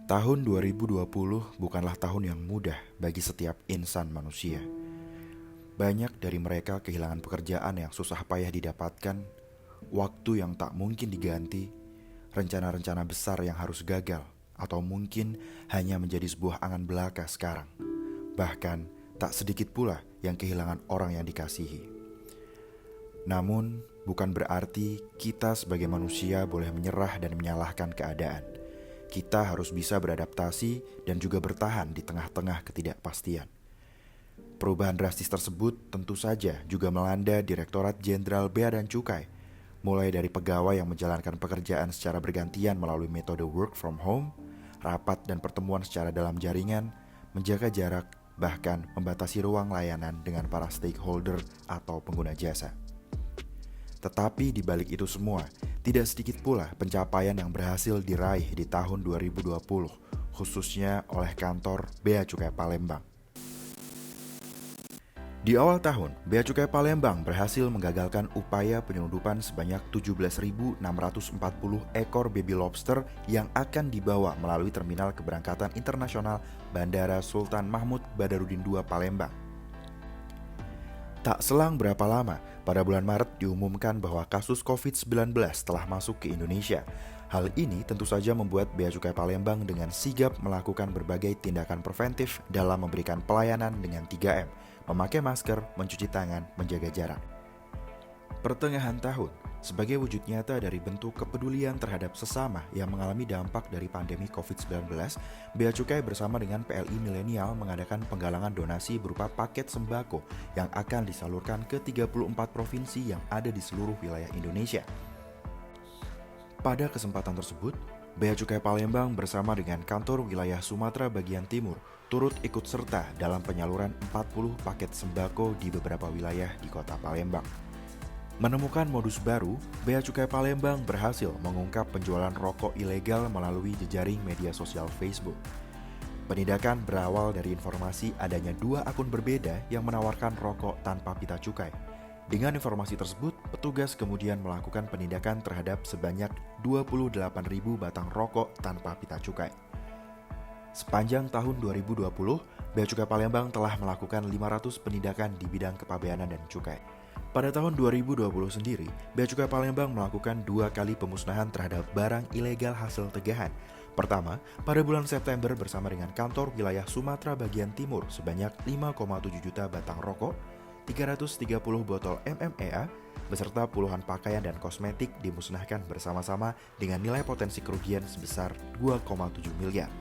Tahun 2020 bukanlah tahun yang mudah bagi setiap insan manusia. Banyak dari mereka kehilangan pekerjaan yang susah payah didapatkan, waktu yang tak mungkin diganti, rencana-rencana besar yang harus gagal, atau mungkin hanya menjadi sebuah angan belaka sekarang. Bahkan tak sedikit pula yang kehilangan orang yang dikasihi. Namun, bukan berarti kita sebagai manusia boleh menyerah dan menyalahkan keadaan. Kita harus bisa beradaptasi dan juga bertahan di tengah-tengah ketidakpastian. Perubahan drastis tersebut tentu saja juga melanda Direktorat Jenderal Bea dan Cukai, mulai dari pegawai yang menjalankan pekerjaan secara bergantian melalui metode work from home, rapat dan pertemuan secara dalam jaringan, menjaga jarak, bahkan membatasi ruang layanan dengan para stakeholder atau pengguna jasa. Tetapi di balik itu semua, tidak sedikit pula pencapaian yang berhasil diraih di tahun 2020, khususnya oleh kantor Bea Cukai Palembang. Di awal tahun, Bea Cukai Palembang berhasil menggagalkan upaya penyelundupan sebanyak 17.640 ekor baby lobster yang akan dibawa melalui Terminal Keberangkatan Internasional Bandara Sultan Mahmud Badarudin II Palembang. Tak selang berapa lama, pada bulan Maret diumumkan bahwa kasus COVID-19 telah masuk ke Indonesia. Hal ini tentu saja membuat Bea Cukai Palembang dengan sigap melakukan berbagai tindakan preventif dalam memberikan pelayanan dengan 3M, memakai masker, mencuci tangan, menjaga jarak. Pertengahan tahun, sebagai wujud nyata dari bentuk kepedulian terhadap sesama yang mengalami dampak dari pandemi COVID-19, Bea Cukai bersama dengan PLI Milenial mengadakan penggalangan donasi berupa paket sembako yang akan disalurkan ke 34 provinsi yang ada di seluruh wilayah Indonesia. Pada kesempatan tersebut, Bea Cukai Palembang bersama dengan kantor wilayah Sumatera bagian Timur turut ikut serta dalam penyaluran 40 paket sembako di beberapa wilayah di kota Palembang. Menemukan modus baru, Bea Cukai Palembang berhasil mengungkap penjualan rokok ilegal melalui jejaring media sosial Facebook. Penindakan berawal dari informasi adanya 2 akun berbeda yang menawarkan rokok tanpa pita cukai. Dengan informasi tersebut, petugas kemudian melakukan penindakan terhadap sebanyak 28.000 batang rokok tanpa pita cukai. Sepanjang tahun 2020, Bea Cukai Palembang telah melakukan 500 penindakan di bidang kepabeanan dan cukai. Pada tahun 2020 sendiri, Bea Cukai Palembang melakukan 2 kali pemusnahan terhadap barang ilegal hasil tegahan. Pertama, pada bulan September bersama dengan kantor wilayah Sumatera bagian Timur sebanyak 5,7 juta batang rokok, 330 botol MMEA, beserta puluhan pakaian dan kosmetik dimusnahkan bersama-sama dengan nilai potensi kerugian sebesar 2,7 miliar.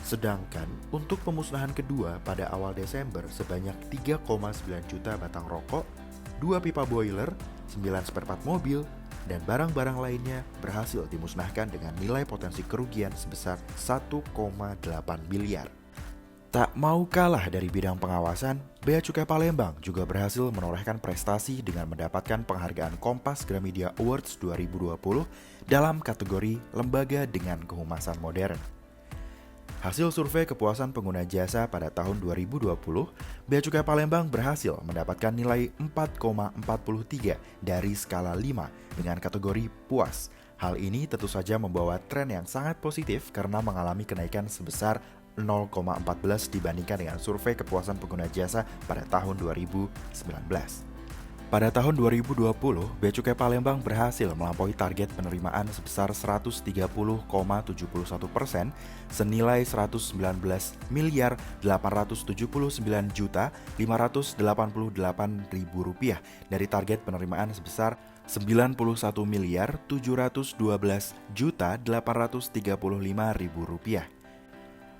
Sedangkan untuk pemusnahan kedua pada awal Desember sebanyak 3,9 juta batang rokok, 2 pipa boiler, 9 spare part mobil, dan barang-barang lainnya berhasil dimusnahkan dengan nilai potensi kerugian sebesar 1,8 miliar. Tak mau kalah dari bidang pengawasan, Bea Cukai Palembang juga berhasil menorehkan prestasi dengan mendapatkan penghargaan Kompas Gramedia Awards 2020 dalam kategori Lembaga dengan Kehumasan Modern. Hasil survei kepuasan pengguna jasa pada tahun 2020, Bea Cukai Palembang berhasil mendapatkan nilai 4,43 dari skala 5 dengan kategori puas. Hal ini tentu saja membawa tren yang sangat positif karena mengalami kenaikan sebesar 0,14 dibandingkan dengan survei kepuasan pengguna jasa pada tahun 2019. Pada tahun 2020, Bea Cukai Palembang berhasil melampaui target penerimaan sebesar 130,71% senilai 119 miliar 879 juta 588 ribu rupiah dari target penerimaan sebesar 91 miliar 712 juta 835 ribu rupiah.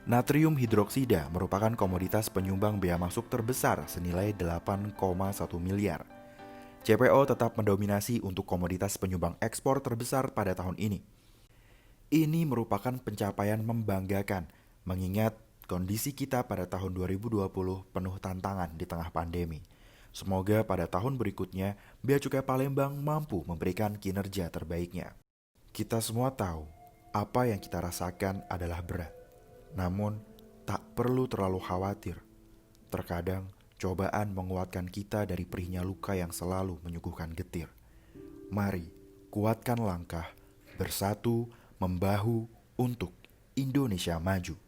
Natrium hidroksida merupakan komoditas penyumbang bea masuk terbesar senilai 8,1 miliar. CPO tetap mendominasi untuk komoditas penyumbang ekspor terbesar pada tahun ini. Ini merupakan pencapaian membanggakan, mengingat kondisi kita pada tahun 2020 penuh tantangan di tengah pandemi. Semoga pada tahun berikutnya, Bea Cukai Palembang mampu memberikan kinerja terbaiknya. Kita semua tahu, apa yang kita rasakan adalah berat. Namun, tak perlu terlalu khawatir. Terkadang, cobaan menguatkan kita dari perihnya luka yang selalu menyuguhkan getir. Mari, kuatkan langkah, bersatu, membahu untuk Indonesia. Indonesia maju.